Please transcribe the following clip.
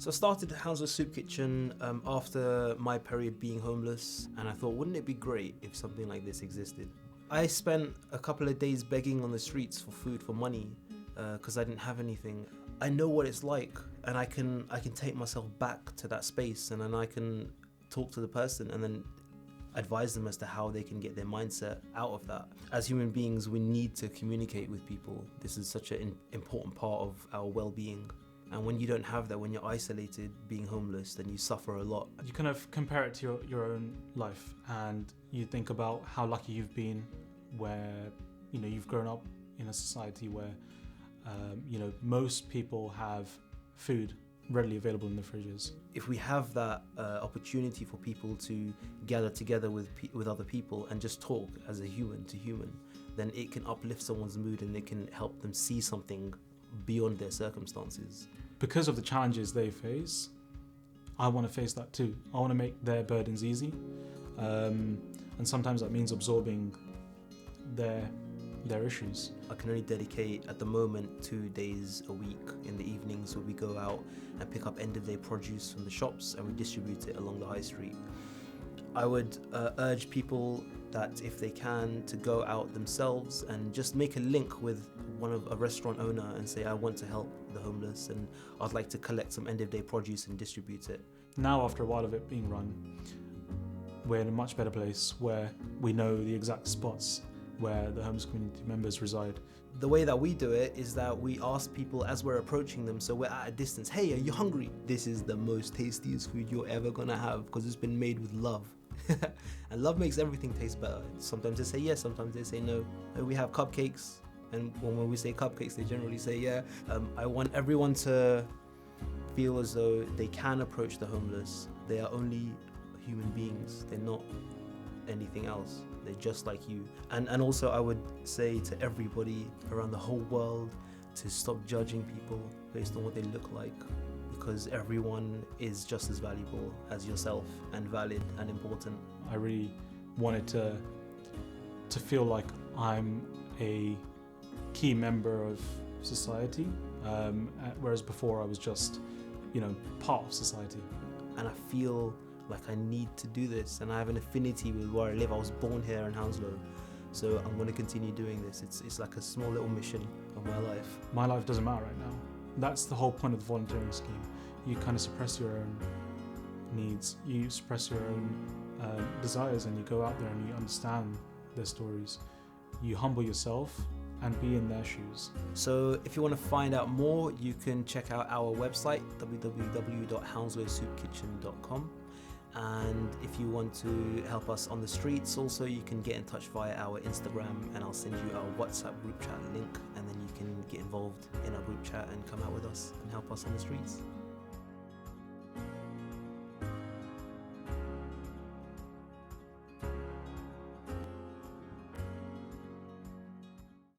So I started Hounslow Soup Kitchen after my period being homeless, and I thought, wouldn't it be great if something like this existed? I spent a couple of days begging on the streets for food, for money, because I didn't have anything. I know what it's like, and I can take myself back to that space, and then I can talk to the person and then advise them as to how they can get their mindset out of that. As human beings, we need to communicate with people. This is such an important part of our well-being. And when you don't have that, when you're isolated, being homeless, then you suffer a lot. You kind of compare it to your own life, and you think about how lucky you've been, where you've grown up in a society where most people have food readily available in the fridges. If we have that opportunity for people to gather together with other people and just talk as a human to human, then it can uplift someone's mood and it can help them see something beyond their circumstances. Because of the challenges they face, I want to face that too. I want to make their burdens easy, and sometimes that means absorbing their issues. I can only dedicate at the moment 2 days a week in the evenings where we go out and pick up end-of-day produce from the shops and we distribute it along the high street. I would urge people that if they can to go out themselves and just make a link with a restaurant owner and say, I want to help the homeless and I'd like to collect some end-of-day produce and distribute it. Now, after a while of it being run, we're in a much better place where we know the exact spots where the homeless community members reside. The way that we do it is that we ask people as we're approaching them, so we're at a distance, hey, are you hungry? This is the most tastiest food you're ever gonna have because it's been made with love. And love makes everything taste better. Sometimes they say yes, sometimes they say no. We have cupcakes, and when we say cupcakes, they generally say yeah. I want everyone to feel as though they can approach the homeless. They are only human beings. They're not anything else. They're just like you. And also I would say to everybody around the whole world to stop judging people based on what they look like, because everyone is just as valuable as yourself and valid and important. I really wanted to feel like I'm a key member of society, whereas before I was just, part of society. And I feel like I need to do this, and I have an affinity with where I live. I was born here in Hounslow, so I'm going to continue doing this. It's like a small little mission of my life. My life doesn't matter right now. That's the whole point of the volunteering scheme. You kind of suppress your own needs, you suppress your own desires, and you go out there and you understand their stories. You humble yourself and be in their shoes. So if you want to find out more, you can check out our website, www.hounslowsoupkitchen.com. And if you want to help us on the streets, also you can get in touch via our Instagram, and I'll send you our WhatsApp group chat link, and then you can get involved in our group chat and come out with us and help us on the streets.